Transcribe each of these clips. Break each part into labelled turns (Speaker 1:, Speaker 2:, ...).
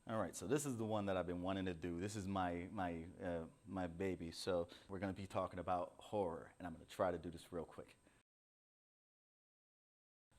Speaker 1: All right, so this is the one that I've been wanting to do. This is my baby. So we're gonna be talking about horror, and I'm gonna try to do this real quick.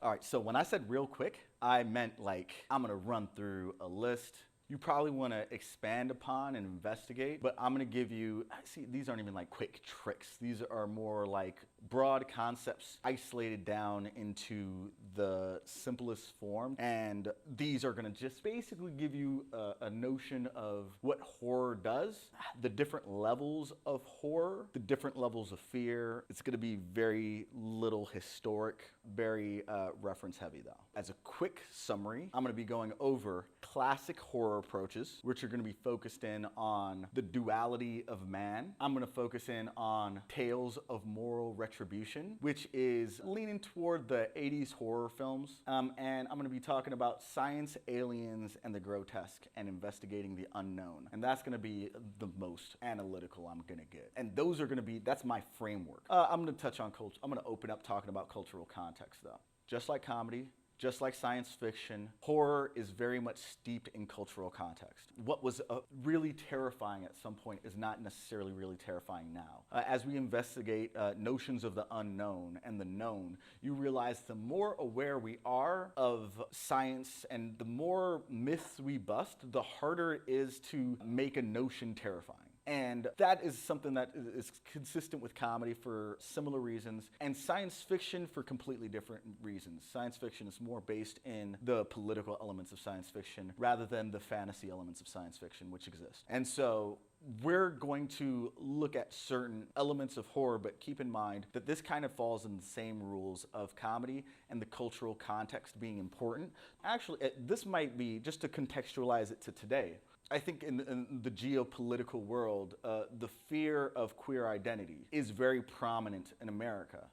Speaker 1: All right, so when I said real quick, I meant like I'm gonna run through a list. You probably want to expand upon and investigate, but I'm going to give you, see, these aren't even like quick tricks. These are more like broad concepts isolated down into the simplest form. And these are going to just basically give you a notion of what horror does, the different levels of horror, the different levels of fear. It's going to be very little historic, very reference heavy though. As a quick summary, I'm going to be going over classic horror approaches, which are going to be focused in on the duality of man. I'm going to focus in on tales of moral retribution, which is leaning toward the 80s horror films. And I'm going to be talking about science, aliens, and the grotesque, and investigating the unknown. And that's going to be the most analytical I'm going to get. And those are going to be, that's my framework. I'm going to touch on culture. I'm going to open up talking about cultural context though. Just like comedy, just like science fiction, horror is very much steeped in cultural context. What was really terrifying at some point is not necessarily really terrifying now. As we investigate notions of the unknown and the known, you realize the more aware we are of science and the more myths we bust, the harder it is to make a notion terrifying. And that is something that is consistent with comedy for similar reasons, and science fiction for completely different reasons. Science fiction is more based in the political elements of science fiction rather than the fantasy elements of science fiction which exist. And so we're going to look at certain elements of horror, but keep in mind that this kind of falls in the same rules of comedy and the cultural context being important. Actually, this might be, just to contextualize it to today, I think in the geopolitical world, the fear of queer identity is very prominent in America.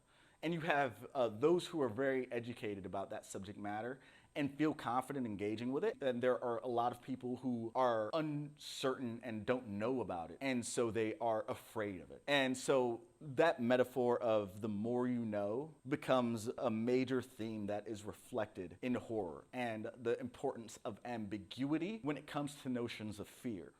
Speaker 1: And you have those who are very educated about that subject matter and feel confident engaging with it. And there are a lot of people who are uncertain and don't know about it. And so they are afraid of it. And so that metaphor of the more you know becomes a major theme that is reflected in horror, and the importance of ambiguity when it comes to notions of fear.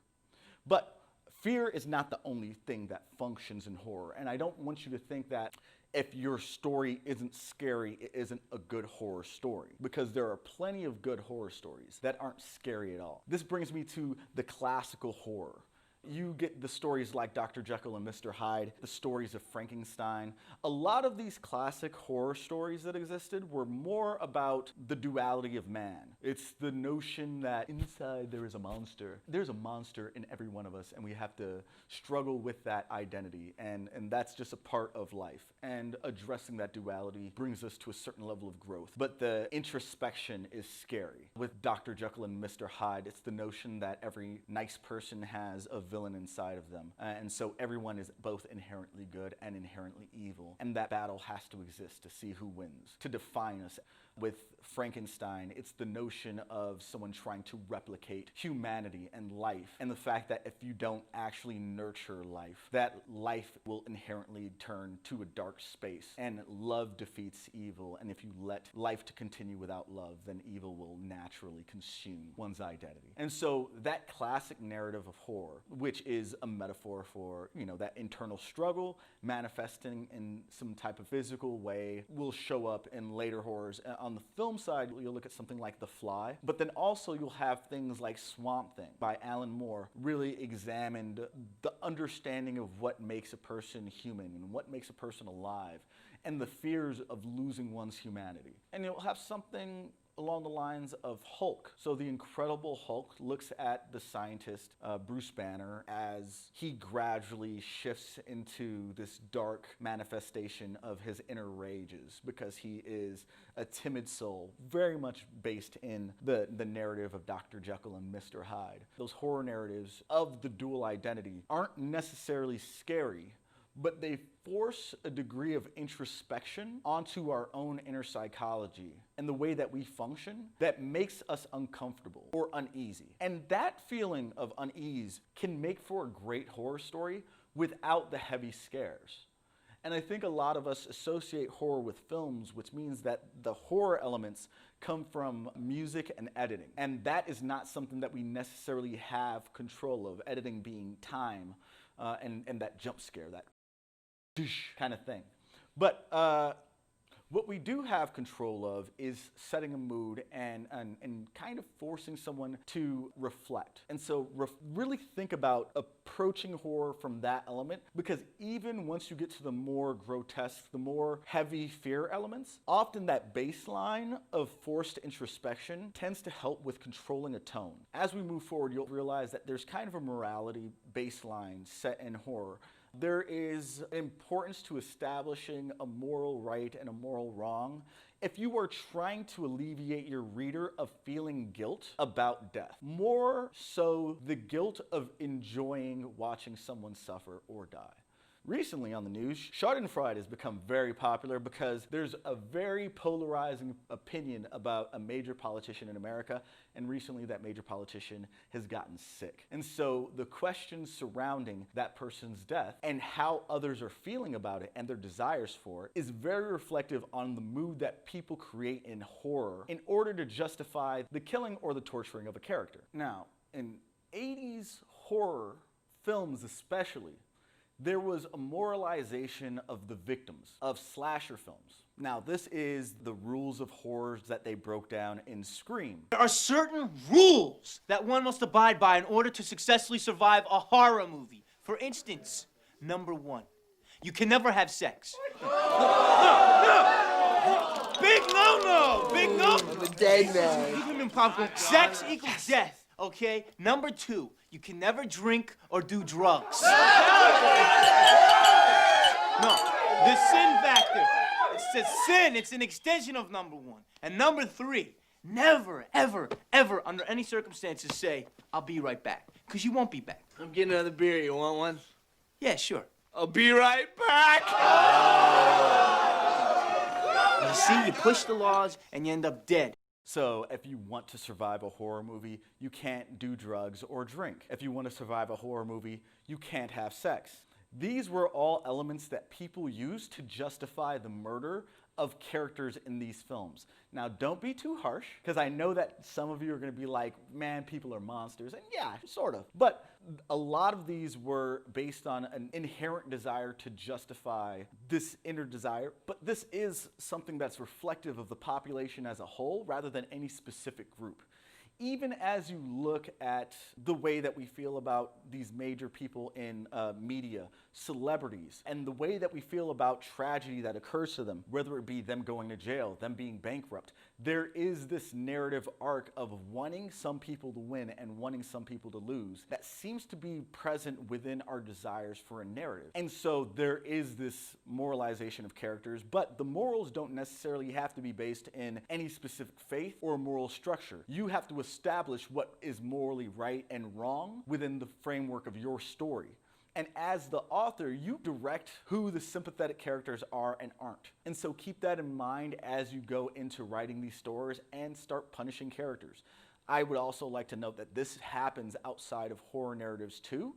Speaker 1: But fear is not the only thing that functions in horror. And I don't want you to think that if your story isn't scary, it isn't a good horror story, because there are plenty of good horror stories that aren't scary at all. This brings me to the classical horror. You get the stories like Dr. Jekyll and Mr. Hyde, the stories of Frankenstein. A lot of these classic horror stories that existed were more about the duality of man. It's the notion that inside there is a monster. There's a monster in every one of us, and we have to struggle with that identity, and that's just a part of life. And addressing that duality brings us to a certain level of growth. But the introspection is scary. With Dr. Jekyll and Mr. Hyde, it's the notion that every nice person has a villain inside of them. And so everyone is both inherently good and inherently evil. And that battle has to exist to see who wins, to define us. With Frankenstein, it's the notion of someone trying to replicate humanity and life, and the fact that if you don't actually nurture life, that life will inherently turn to a dark space, and love defeats evil, and if you let life to continue without love, then evil will naturally consume one's identity. And so that classic narrative of horror, which is a metaphor for, that internal struggle manifesting in some type of physical way, will show up in later horrors. On the film side, you'll look at something like The Fly, but then also you'll have things like Swamp Thing by Alan Moore, really examined the understanding of what makes a person human and what makes a person alive, and the fears of losing one's humanity. And you'll have something along the lines of Hulk. So the Incredible Hulk looks at the scientist, Bruce Banner, as he gradually shifts into this dark manifestation of his inner rages, because he is a timid soul, very much based in the narrative of Dr. Jekyll and Mr. Hyde. Those horror narratives of the dual identity aren't necessarily scary, but they force a degree of introspection onto our own inner psychology and the way that we function that makes us uncomfortable or uneasy. And that feeling of unease can make for a great horror story without the heavy scares. And I think a lot of us associate horror with films, which means that the horror elements come from music and editing. And that is not something that we necessarily have control of, editing being time and that jump scare, that kind of thing. But what we do have control of is setting a mood and kind of forcing someone to reflect. And so really think about approaching horror from that element, because even once you get to the more grotesque, the more heavy fear elements, often that baseline of forced introspection tends to help with controlling a tone. As we move forward, you'll realize that there's kind of a morality baseline set in horror. There is importance to establishing a moral right and a moral wrong if you are trying to alleviate your reader of feeling guilt about death. More so the guilt of enjoying watching someone suffer or die. Recently on the news, Schadenfreude has become very popular because there's a very polarizing opinion about a major politician in America, and recently that major politician has gotten sick. And so the questions surrounding that person's death and how others are feeling about it and their desires for it is very reflective on the mood that people create in horror in order to justify the killing or the torturing of a character. Now, in 80s horror films especially, there was a moralization of the victims of slasher films. Now, this is the rules of horrors that they broke down in Scream.
Speaker 2: There are certain rules that one must abide by in order to successfully survive a horror movie. For instance, number 1, you can never have sex. No. Big no-no! Big no!
Speaker 3: I'm a dead man.
Speaker 2: Even in popcorn, sex equals death, okay? Number 2, you can never drink or do drugs. No, the sin factor. It's a sin. It's an extension of number 1. And number 3, never, ever, ever, under any circumstances say, I'll be right back. Because you won't be back.
Speaker 3: I'm getting another beer. You want one?
Speaker 2: Yeah, sure.
Speaker 3: I'll be right back.
Speaker 2: You see, you push the laws and you end up dead.
Speaker 1: So if you want to survive a horror movie, you can't do drugs or drink. If you want to survive a horror movie, you can't have sex. These were all elements that people used to justify the murder of characters in these films. Now, don't be too harsh, because I know that some of you are going to be like, man, people are monsters. And yeah, sort of. But a lot of these were based on an inherent desire to justify this inner desire. But this is something that's reflective of the population as a whole rather than any specific group. Even as you look at the way that we feel about these major people in media, celebrities, and the way that we feel about tragedy that occurs to them, whether it be them going to jail, them being bankrupt, there is this narrative arc of wanting some people to win and wanting some people to lose that seems to be present within our desires for a narrative. And so there is this moralization of characters, but the morals don't necessarily have to be based in any specific faith or moral structure. You have to establish what is morally right and wrong within the framework of your story. And as the author, you direct who the sympathetic characters are and aren't. And so keep that in mind as you go into writing these stories and start punishing characters. I would also like to note that this happens outside of horror narratives too.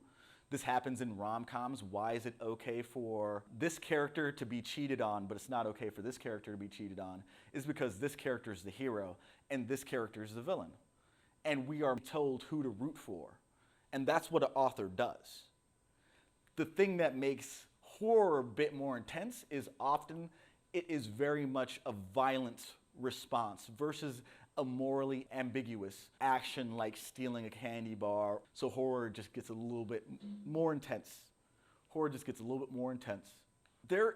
Speaker 1: This happens in rom-coms. Why is it okay for this character to be cheated on, but it's not okay for this character to be cheated on? Is because this character is the hero and this character is the villain. And we are told who to root for. And that's what an author does. The thing that makes horror a bit more intense is often it is very much a violent response versus a morally ambiguous action like stealing a candy bar. So horror just gets a little bit more intense. Horror just gets a little bit more intense. There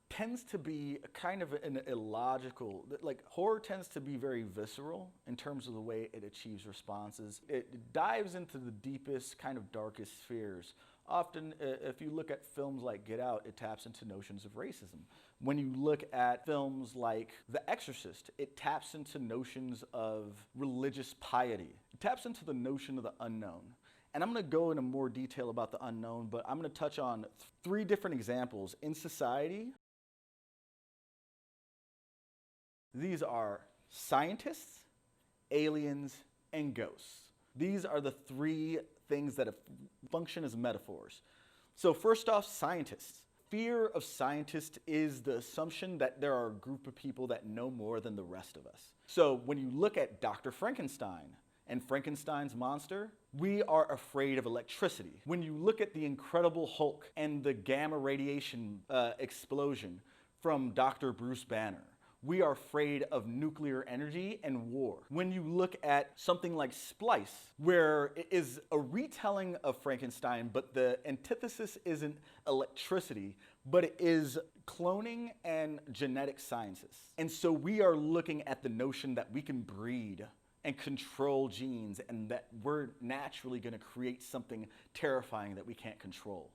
Speaker 1: tends to be a kind of an illogical, like horror tends to be very visceral in terms of the way it achieves responses. It dives into the deepest, kind of darkest fears. Often, if you look at films like Get Out, it taps into notions of racism. When you look at films like The Exorcist, it taps into notions of religious piety. It taps into the notion of the unknown. And I'm going to go into more detail about the unknown, but I'm going to touch on 3 different examples in society. These are scientists, aliens, and ghosts. These are the 3 things that function as metaphors. So first off, scientists. fear of scientists is the assumption that there are a group of people that know more than the rest of us. So when you look at Dr. Frankenstein and Frankenstein's monster, we are afraid of electricity. When you look at the Incredible Hulk and the gamma radiation explosion from Dr. Bruce Banner, we are afraid of nuclear energy and war. When you look at something like Splice, where it is a retelling of Frankenstein, but the antithesis isn't electricity, but it is cloning and genetic sciences. And so we are looking at the notion that we can breed and control genes and that we're naturally going to create something terrifying that we can't control.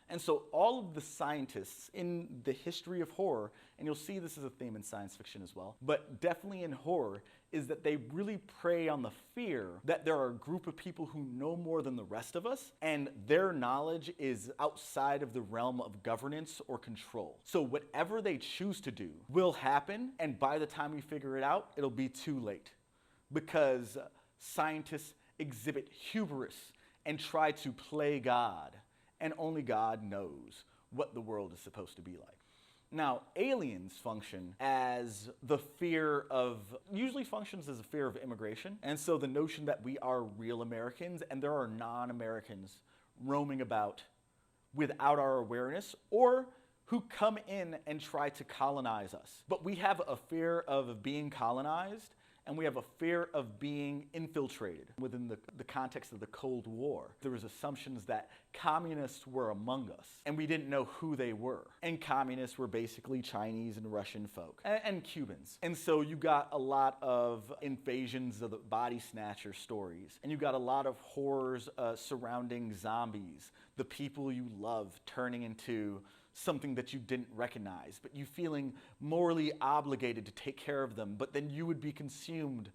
Speaker 1: And so all of the scientists in the history of horror, and you'll see this is a theme in science fiction as well, but definitely in horror, is that they really prey on the fear that there are a group of people who know more than the rest of us, and their knowledge is outside of the realm of governance or control. So whatever they choose to do will happen, and by the time we figure it out, it'll be too late. Because scientists exhibit hubris and try to play God, and only God knows what the world is supposed to be like. Now, aliens function as the fear of, usually functions as a fear of immigration, and so the notion that we are real Americans and there are non-Americans roaming about without our awareness, or who come in and try to colonize us. But we have a fear of being colonized, and we have a fear of being infiltrated. Within the context of the Cold War, there was assumptions that communists were among us, and we didn't know who they were. And communists were basically Chinese and Russian folk, and Cubans. And so you got a lot of invasions of the body snatcher stories, and you got a lot of horrors surrounding zombies, the people you love turning into something that you didn't recognize, but you feeling morally obligated to take care of them, but then you would be consumed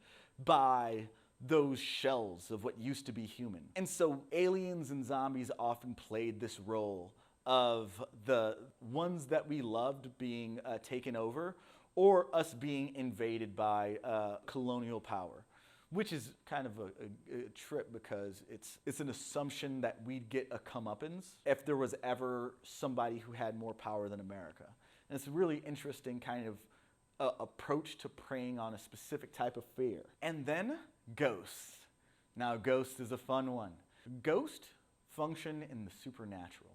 Speaker 1: by those shells of what used to be human. And so aliens and zombies often played this role of the ones that we loved being taken over, or us being invaded by colonial power. Which is kind of a trip, because it's an assumption that we'd get a comeuppance if there was ever somebody who had more power than America. And it's a really interesting kind of approach to preying on a specific type of fear. And then ghosts. Now, ghost is a fun one. Ghosts function in the supernatural.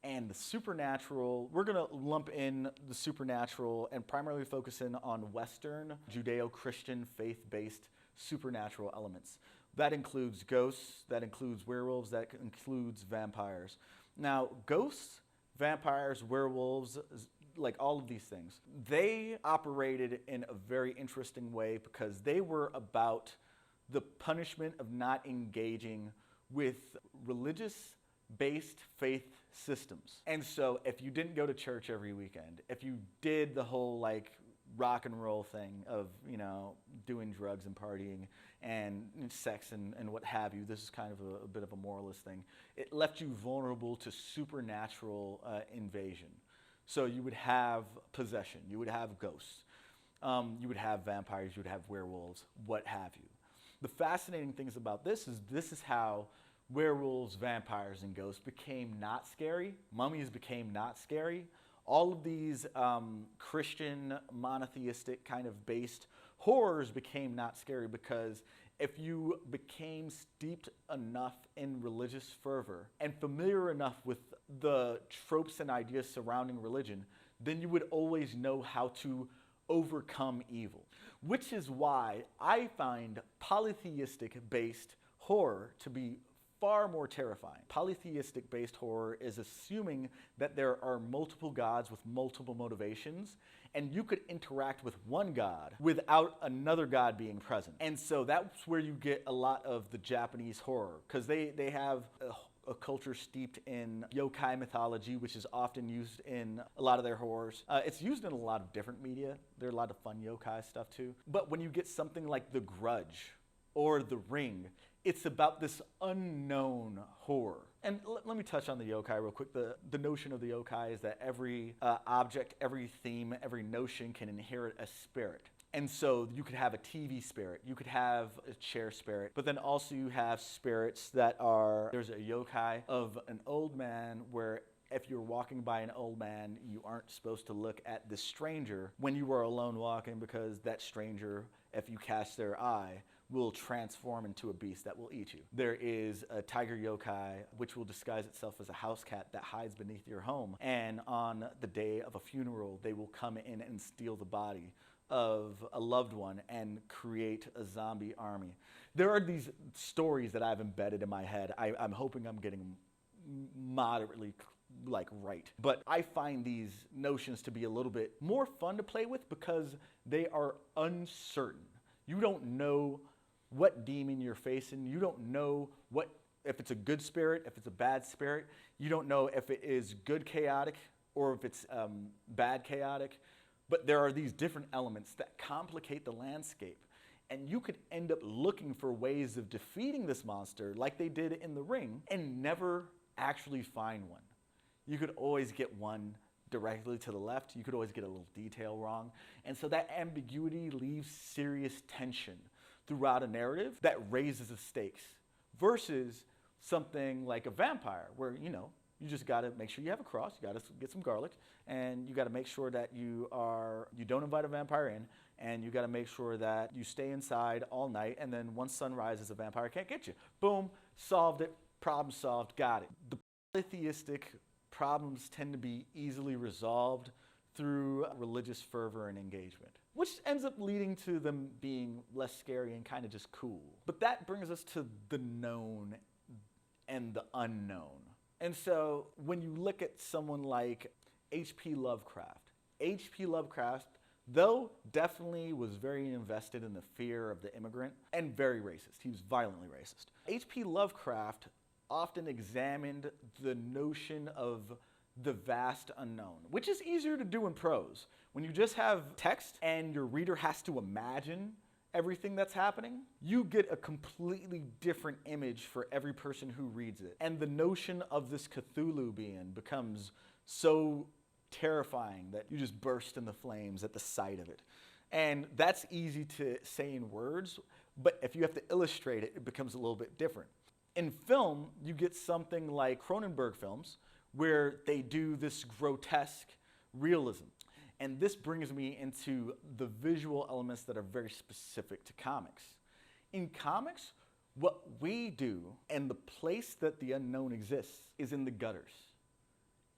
Speaker 1: And the supernatural, we're going to lump in the supernatural and primarily focus in on Western, Judeo-Christian, faith-based supernatural elements. That includes ghosts, that includes werewolves, that includes vampires. Now, ghosts, vampires, werewolves, like all of these things, they operated in a very interesting way because they were about the punishment of not engaging with religious-based faith systems. And so if you didn't go to church every weekend, if you did the whole like rock and roll thing of, you know, doing drugs and partying and sex and what have you, this is kind of a bit of a moralist thing, it left you vulnerable to supernatural invasion. So you would have possession, you would have ghosts, you would have vampires, you would have werewolves, what have you. The fascinating things about this is how werewolves, vampires, and ghosts became not scary. Mummies became not scary. All of these Christian, monotheistic kind of based horrors became not scary because if you became steeped enough in religious fervor and familiar enough with the tropes and ideas surrounding religion, then you would always know how to overcome evil. Which is why I find polytheistic-based horror to be far more terrifying. Polytheistic-based horror is assuming that there are multiple gods with multiple motivations, and you could interact with one god without another god being present. And so that's where you get a lot of the Japanese horror, because they have a culture steeped in yokai mythology, which is often used in a lot of their horrors. It's used in a lot of different media. There are a lot of fun yokai stuff too. But when you get something like The Grudge or The Ring, it's about this unknown horror. And let me touch on the yokai real quick. The notion of the yokai is that every object, every theme, every notion can inherit a spirit. And so you could have a TV spirit, you could have a chair spirit, but then also you have spirits that are, there's a yokai of an old man where if you're walking by an old man, you aren't supposed to look at the stranger when you are alone walking, because that stranger, if you catch their eye, will transform into a beast that will eat you. There is a tiger yokai, which will disguise itself as a house cat that hides beneath your home. And on the day of a funeral, they will come in and steal the body of a loved one and create a zombie army. There are these stories that I've embedded in my head. I'm hoping I'm getting moderately right. But I find these notions to be a little bit more fun to play with because they are uncertain. You don't know what demon you're facing. You don't know if it's a good spirit, if it's a bad spirit. You don't know if it is good chaotic or if it's bad chaotic. But there are these different elements that complicate the landscape. And you could end up looking for ways of defeating this monster like they did in The Ring and never actually find one. You could always get one directly to the left. You could always get a little detail wrong. And so that ambiguity leaves serious tension throughout a narrative that raises the stakes versus something like a vampire where, you just got to make sure you have a cross, you got to get some garlic, and you got to make sure that you don't invite a vampire in, and you got to make sure that you stay inside all night, and then once sun rises, a vampire can't get you. Boom, solved it, problem solved, got it. The polytheistic problems tend to be easily resolved through religious fervor and engagement, which ends up leading to them being less scary and kind of just cool. But that brings us to the known and the unknown. And so when you look at someone like H.P. Lovecraft, though definitely was very invested in the fear of the immigrant and very racist, he was violently racist. H.P. Lovecraft often examined the notion of the vast unknown, which is easier to do in prose. When you just have text and your reader has to imagine everything that's happening, you get a completely different image for every person who reads it. And the notion of this Cthulhu being becomes so terrifying that you just burst into flames at the sight of it. And that's easy to say in words, but if you have to illustrate it, it becomes a little bit different. In film, you get something like Cronenberg films, where they do this grotesque realism. And this brings me into the visual elements that are very specific to comics. In comics, what we do and the place that the unknown exists is in the gutters,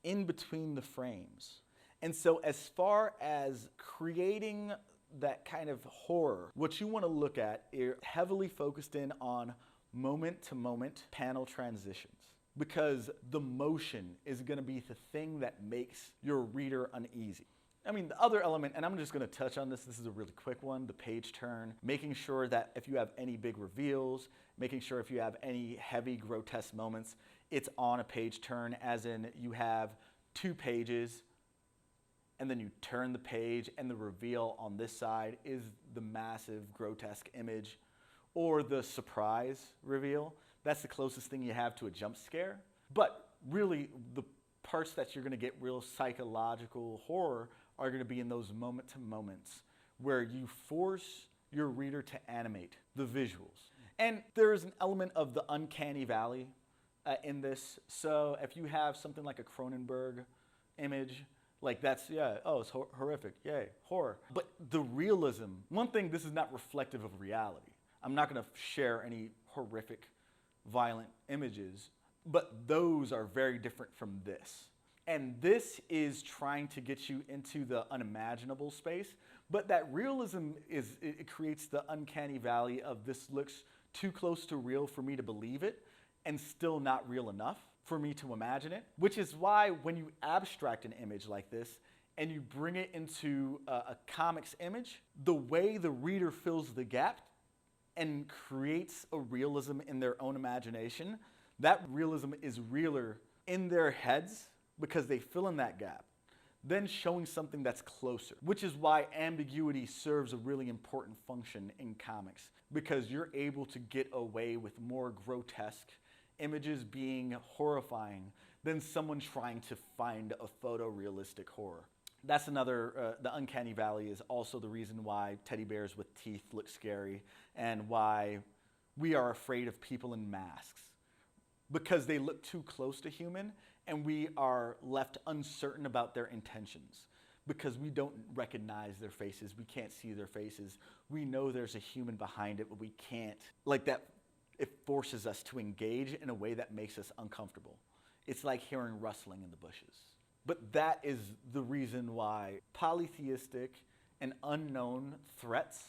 Speaker 1: in between the frames. And so as far as creating that kind of horror, what you want to look at is heavily focused in on moment-to-moment panel transitions, because the motion is going to be the thing that makes your reader uneasy. I mean, the other element, and I'm just going to touch on this is a really quick one, the page turn, making sure that if you have any big reveals, making sure if you have any heavy grotesque moments, it's on a page turn, as in you have 2 pages, and then you turn the page, and the reveal on this side is the massive grotesque image, or the surprise reveal. That's the closest thing you have to a jump scare. But really, the parts that you're going to get real psychological horror are going to be in those moment-to-moments where you force your reader to animate the visuals. And there is an element of the uncanny valley in this. So if you have something like a Cronenberg image, like that's, it's horrific, yay, horror. But the realism, one thing, this is not reflective of reality. I'm not going to share any horrific, violent images, but those are very different from this. And this is trying to get you into the unimaginable space, but that realism it creates the uncanny valley of this looks too close to real for me to believe it, and still not real enough for me to imagine it, which is why when you abstract an image like this and you bring it into a comics image, the way the reader fills the gap and creates a realism in their own imagination, that realism is realer in their heads because they fill in that gap, then showing something that's closer, which is why ambiguity serves a really important function in comics, because you're able to get away with more grotesque images being horrifying than someone trying to find a photorealistic horror. That's another, the uncanny valley is also the reason why teddy bears with teeth look scary and why we are afraid of people in masks, because they look too close to human and we are left uncertain about their intentions because we don't recognize their faces. We can't see their faces. We know there's a human behind it, but we can't. Like that, it forces us to engage in a way that makes us uncomfortable. It's like hearing rustling in the bushes. But that is the reason why polytheistic and unknown threats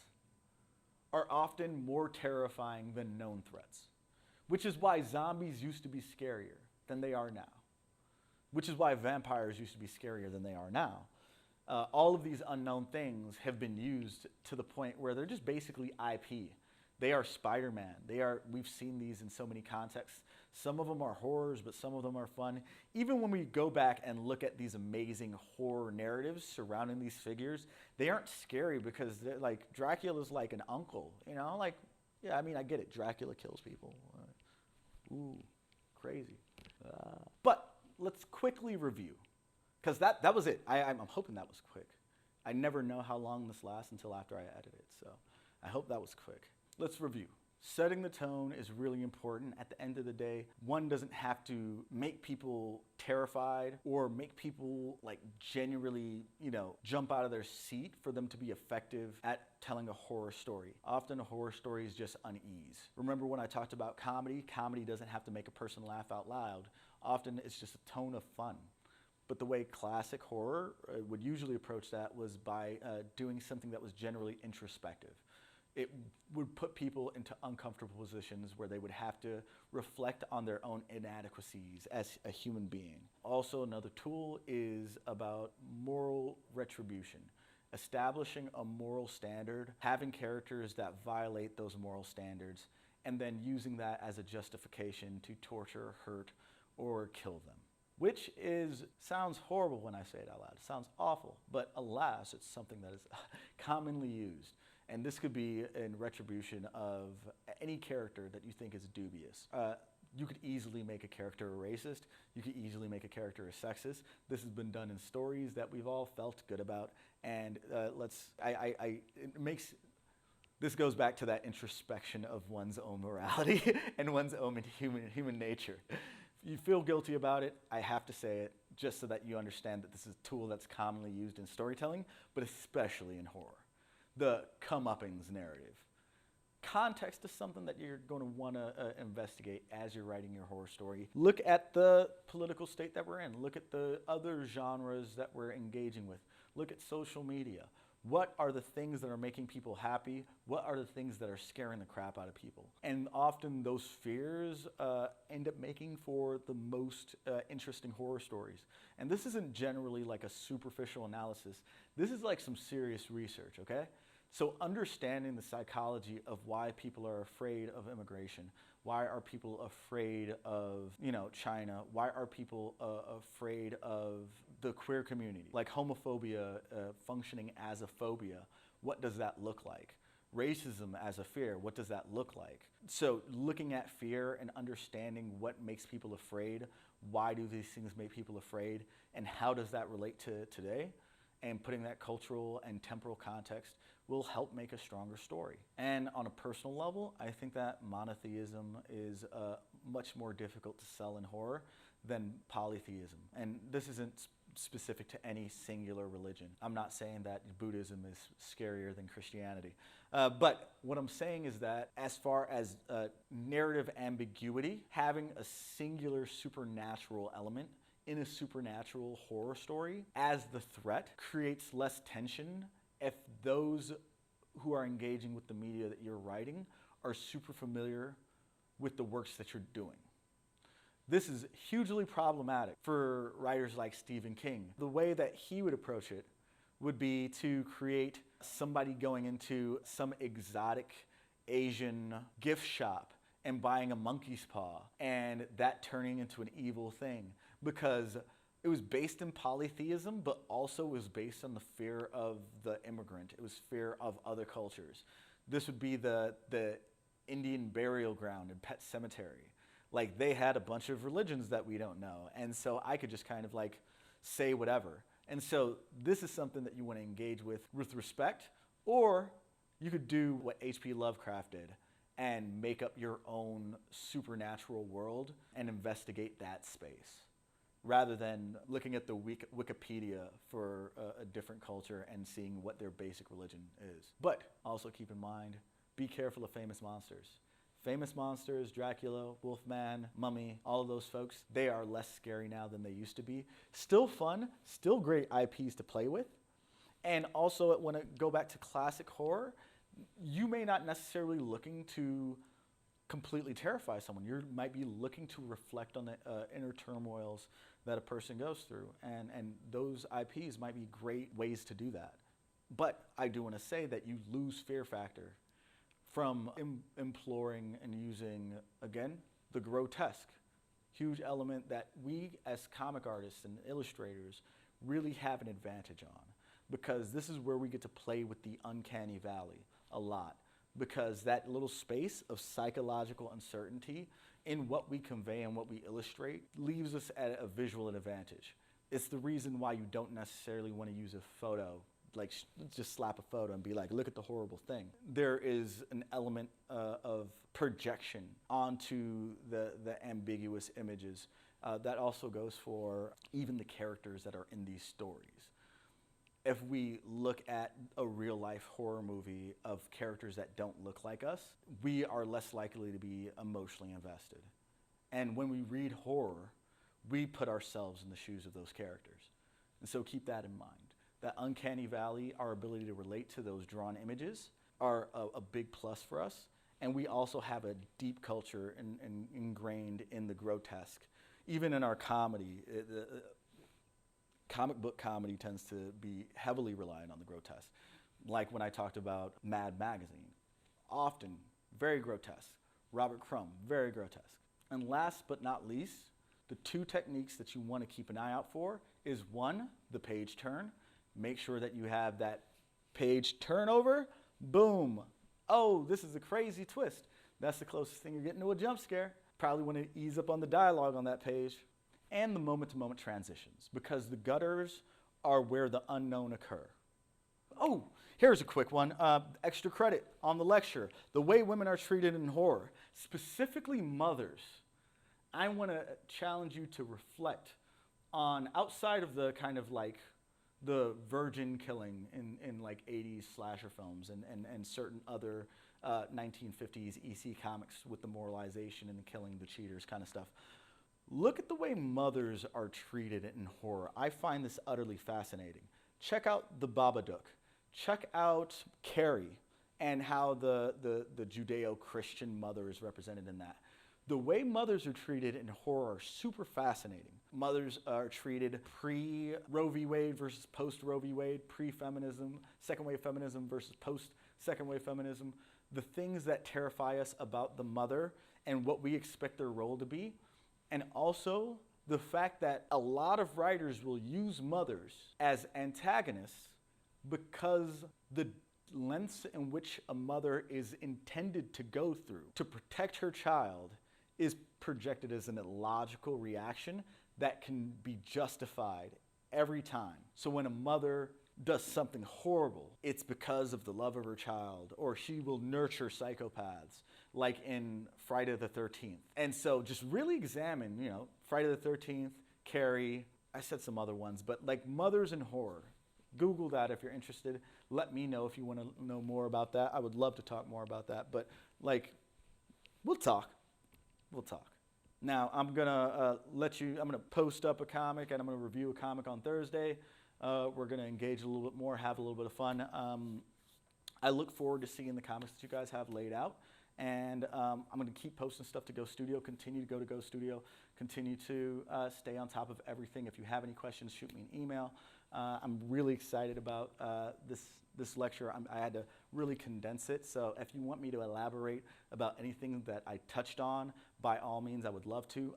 Speaker 1: are often more terrifying than known threats, which is why zombies used to be scarier than they are now, which is why vampires used to be scarier than they are now. All of these unknown things have been used to the point where they're just basically IP. They are Spider-Man. We've seen these in so many contexts. Some of them are horrors, but some of them are fun. Even when we go back and look at these amazing horror narratives surrounding these figures, they aren't scary because they're like, Dracula's like an uncle, you know? Like, yeah, I mean, I get it. Dracula kills people. Ooh, crazy. But let's quickly review, because that was it. I'm hoping that was quick. I never know how long this lasts until after I edit it, so I hope that was quick. Let's review. Setting the tone is really important. At the end of the day, one doesn't have to make people terrified or make people like genuinely, jump out of their seat for them to be effective at telling a horror story. Often a horror story is just unease. Remember when I talked about comedy? Comedy doesn't have to make a person laugh out loud. Often it's just a tone of fun. But the way classic horror would usually approach that was by doing something that was generally introspective. It would put people into uncomfortable positions where they would have to reflect on their own inadequacies as a human being. Also, another tool is about moral retribution, establishing a moral standard, having characters that violate those moral standards, and then using that as a justification to torture, hurt, or kill them. Which sounds horrible when I say it out loud. It sounds awful, but alas, it's something that is commonly used. And this could be in retribution of any character that you think is dubious. You could easily make a character a racist. You could easily make a character a sexist. This has been done in stories that we've all felt good about. And this goes back to that introspection of one's own morality and one's own human nature. If you feel guilty about it, I have to say it, just so that you understand that this is a tool that's commonly used in storytelling, but especially in horror. The comeuppance narrative. Context is something that you're going to want to investigate as you're writing your horror story. Look at the political state that we're in. Look at the other genres that we're engaging with. Look at social media. What are the things that are making people happy? What are the things that are scaring the crap out of people? And often those fears end up making for the most interesting horror stories. And this isn't generally like a superficial analysis. This is like some serious research, okay? So understanding the psychology of why people are afraid of immigration, why are people afraid of, China, why are people afraid of the queer community, like homophobia functioning as a phobia, what does that look like? Racism as a fear, what does that look like? So looking at fear and understanding what makes people afraid, why do these things make people afraid, and how does that relate to today, and putting that cultural and temporal context will help make a stronger story. And on a personal level, I think that monotheism is much more difficult to sell in horror than polytheism. And this isn't specific to any singular religion. I'm not saying that Buddhism is scarier than Christianity. But what I'm saying is that as far as narrative ambiguity, having a singular supernatural element in a supernatural horror story as the threat creates less tension if those who are engaging with the media that you're writing are super familiar with the works that you're doing. This is hugely problematic for writers like Stephen King. The way that he would approach it would be to create somebody going into some exotic Asian gift shop and buying a monkey's paw, and that turning into an evil thing, because it was based in polytheism, but also was based on the fear of the immigrant. It was fear of other cultures. This would be the Indian burial ground in Pet Sematary. Like, they had a bunch of religions that we don't know, and so I could just kind of like say whatever. And so this is something that you want to engage with respect, or you could do what H.P. Lovecraft did and make up your own supernatural world and investigate that space. rather than looking at the Wikipedia for a different culture and seeing what their basic religion is. But also keep in mind, be careful of famous monsters. Famous monsters, Dracula, Wolfman, Mummy, all of those folks, they are less scary now than they used to be. Still fun, still great IPs to play with. And also, when I go back to classic horror, you may not necessarily looking to completely terrify someone. You might be looking to reflect on the inner turmoils that a person goes through. And those IPs might be great ways to do that. But I do want to say that you lose fear factor from imploring and using, again, the grotesque. Huge element that we as comic artists and illustrators really have an advantage on, because this is where we get to play with the uncanny valley a lot, because that little space of psychological uncertainty in what we convey and what we illustrate leaves us at a visual advantage. It's the reason why you don't necessarily want to use a photo, like just slap a photo and be like, look at the horrible thing. There is an element of projection onto the ambiguous images that also goes for even the characters that are in these stories. If we look at a real life horror movie of characters that don't look like us, we are less likely to be emotionally invested. And when we read horror, we put ourselves in the shoes of those characters. And so keep that in mind. That uncanny valley, our ability to relate to those drawn images, are a big plus for us. And we also have a deep culture ingrained in the grotesque. Even in our comedy, comic book comedy tends to be heavily reliant on the grotesque. Like when I talked about Mad Magazine, often very grotesque. Robert Crumb, very grotesque. And last but not least, the two techniques that you want to keep an eye out for is one, the page turn. Make sure that you have that page turnover. Boom. Oh, this is a crazy twist. That's the closest thing you're getting to a jump scare. Probably want to ease up on the dialogue on that page. And the moment-to-moment transitions, because the gutters are where the unknown occur. Oh, here's a quick one. Extra credit on the lecture. The way women are treated in horror, specifically mothers. I want to challenge you to reflect on, outside of the kind of like the virgin killing in like 80s slasher films and certain other 1950s EC comics with the moralization and the killing, the cheaters kind of stuff. Look at the way mothers are treated in horror. I find this utterly fascinating. Check out The Babadook. Check out Carrie and how the Judeo-Christian mother is represented in that. The way mothers are treated in horror are super fascinating. Mothers are treated pre-Roe v. Wade versus post-Roe v. Wade, pre-feminism, second-wave feminism versus post-second-wave feminism. The things that terrify us about the mother and what we expect their role to be. And also the fact that a lot of writers will use mothers as antagonists because the lengths in which a mother is intended to go through to protect her child is projected as an illogical reaction that can be justified every time. So when a mother does something horrible, it's because of the love of her child, or she will nurture psychopaths, like in Friday the 13th. And so just really examine, Friday the 13th, Carrie, I said some other ones, but like mothers in horror. Google that if you're interested. Let me know if you want to know more about that. I would love to talk more about that, but like, we'll talk. Now, I'm gonna I'm gonna post up a comic and I'm gonna review a comic on Thursday. We're gonna engage a little bit more, have a little bit of fun. I look forward to seeing the comics that you guys have laid out. And I'm going to keep posting stuff to Go Studio, continue to go to Go Studio, continue to stay on top of everything. If you have any questions, shoot me an email. I'm really excited about this lecture. I had to really condense it. So if you want me to elaborate about anything that I touched on, by all means, I would love to.